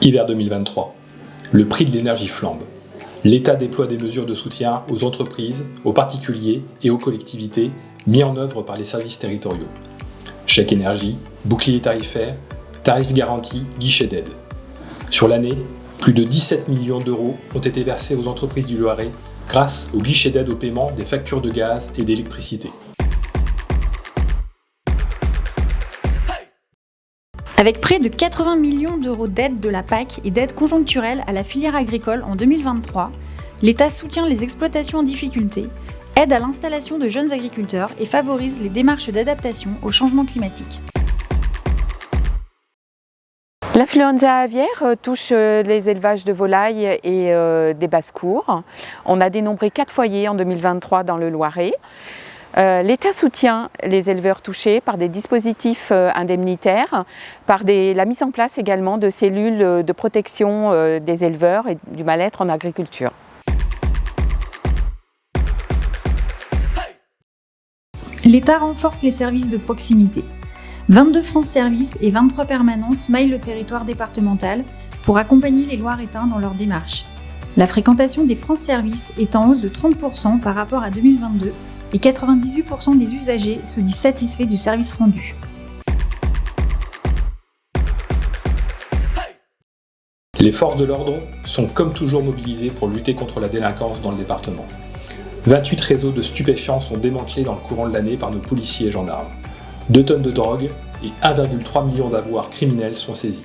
Hiver 2023. Le prix de l'énergie flambe. L'État déploie des mesures de soutien aux entreprises, aux particuliers et aux collectivités mis en œuvre par les services territoriaux. Chèque énergie, bouclier tarifaire, tarifs garantis, guichet d'aide. Sur l'année, plus de 17 millions d'euros ont été versés aux entreprises du Loiret grâce au guichet d'aide au paiement des factures de gaz et d'électricité. Avec près de 80 millions d'euros d'aides de la PAC et d'aides conjoncturelles à la filière agricole en 2023, l'État soutient les exploitations en difficulté, aide à l'installation de jeunes agriculteurs et favorise les démarches d'adaptation au changement climatique. L'influenza aviaire touche les élevages de volailles et des basses-cours. On a dénombré 4 foyers en 2023 dans le Loiret. L'État soutient les éleveurs touchés par des dispositifs indemnitaires, par la mise en place également de cellules de protection des éleveurs et du mal-être en agriculture. L'État renforce les services de proximité. 22 France Services et 23 permanences maillent le territoire départemental pour accompagner les Loiretains dans leur démarche. La fréquentation des France Services est en hausse de 30% par rapport à 2022 et 98% des usagers se disent satisfaits du service rendu. Les forces de l'ordre sont comme toujours mobilisées pour lutter contre la délinquance dans le département. 28 réseaux de stupéfiants sont démantelés dans le courant de l'année par nos policiers et gendarmes. 2 tonnes de drogue et 1,3 million d'avoirs criminels sont saisis.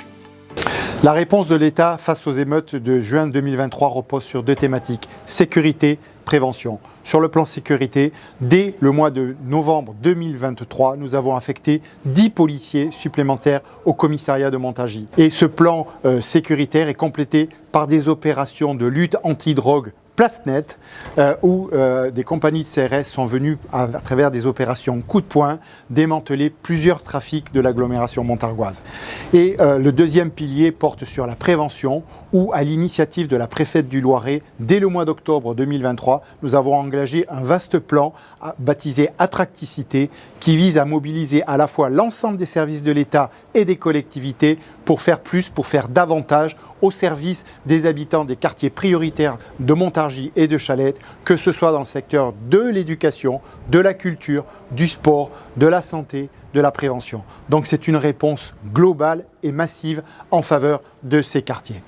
La réponse de l'État face aux émeutes de juin 2023 repose sur 2 thématiques, sécurité, prévention. Sur le plan sécurité, dès le mois de novembre 2023, nous avons affecté 10 policiers supplémentaires au commissariat de Montargis. Et ce plan sécuritaire est complété par des opérations de lutte anti-drogue place nette, où des compagnies de CRS sont venues, à travers des opérations coup de poing, démanteler plusieurs trafics de l'agglomération montargoise. Et le deuxième pilier porte sur la prévention, où, à l'initiative de la préfète du Loiret, dès le mois d'octobre 2023, nous avons engagé un vaste plan baptisé Attracticité, qui vise à mobiliser à la fois l'ensemble des services de l'État et des collectivités pour faire plus, pour faire davantage au service des habitants des quartiers prioritaires de Montargis et de Chalette, que ce soit dans le secteur de l'éducation, de la culture, du sport, de la santé, de la prévention. Donc c'est une réponse globale et massive en faveur de ces quartiers.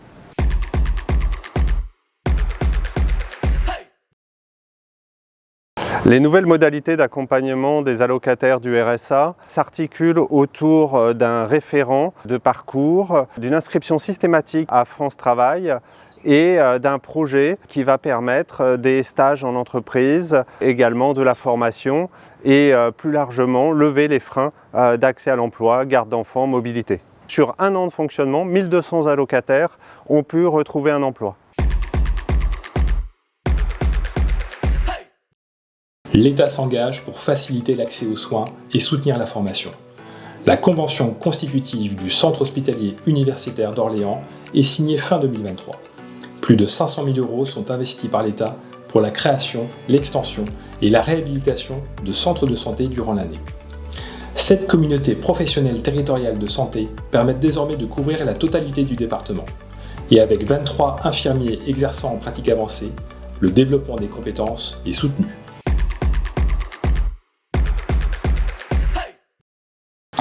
Les nouvelles modalités d'accompagnement des allocataires du RSA s'articulent autour d'un référent de parcours, d'une inscription systématique à France Travail et d'un projet qui va permettre des stages en entreprise, également de la formation et plus largement lever les freins d'accès à l'emploi, garde d'enfants, mobilité. Sur 1 an de fonctionnement, 1200 allocataires ont pu retrouver un emploi. L'État s'engage pour faciliter l'accès aux soins et soutenir la formation. La convention constitutive du Centre hospitalier universitaire d'Orléans est signée fin 2023. Plus de 500 000 € sont investis par l'État pour la création, l'extension et la réhabilitation de centres de santé durant l'année. 7 communautés professionnelles territoriales de santé permettent désormais de couvrir la totalité du département. Et avec 23 infirmiers exerçant en pratique avancée, le développement des compétences est soutenu.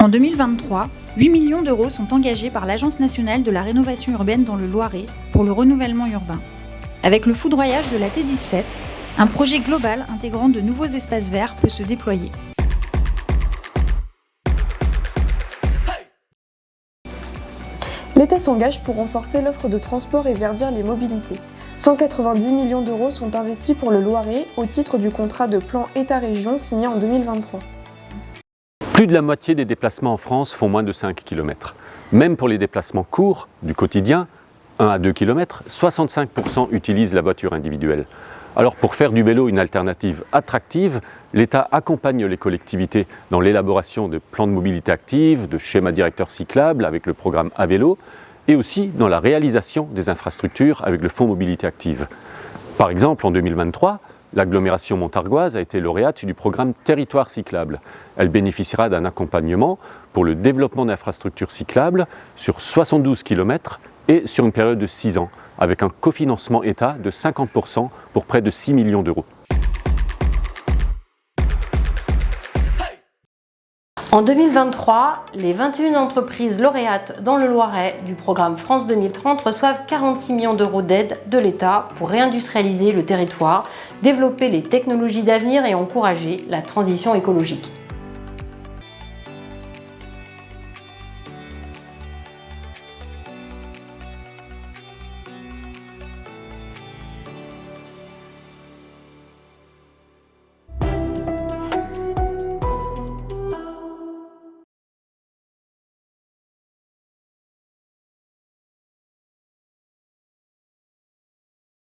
En 2023, 8 millions d'euros sont engagés par l'Agence nationale de la rénovation urbaine dans le Loiret pour le renouvellement urbain. Avec le foudroyage de la T17, un projet global intégrant de nouveaux espaces verts peut se déployer. L'État s'engage pour renforcer l'offre de transport et verdir les mobilités. 190 millions d'euros sont investis pour le Loiret au titre du contrat de plan État-région signé en 2023. Plus de la moitié des déplacements en France font moins de 5 km. Même pour les déplacements courts, du quotidien, 1 à 2 km, 65% utilisent la voiture individuelle. Alors pour faire du vélo une alternative attractive, l'État accompagne les collectivités dans l'élaboration de plans de mobilité active, de schémas directeurs cyclables avec le programme A-Vélo, et aussi dans la réalisation des infrastructures avec le Fonds Mobilité Active. Par exemple, en 2023, l'agglomération montargoise a été lauréate du programme Territoire cyclable. Elle bénéficiera d'un accompagnement pour le développement d'infrastructures cyclables sur 72 km et sur une période de 6 ans, avec un cofinancement État de 50% pour près de 6 millions d'euros. En 2023, les 21 entreprises lauréates dans le Loiret du programme France 2030 reçoivent 46 millions d'euros d'aide de l'État pour réindustrialiser le territoire, développer les technologies d'avenir et encourager la transition écologique.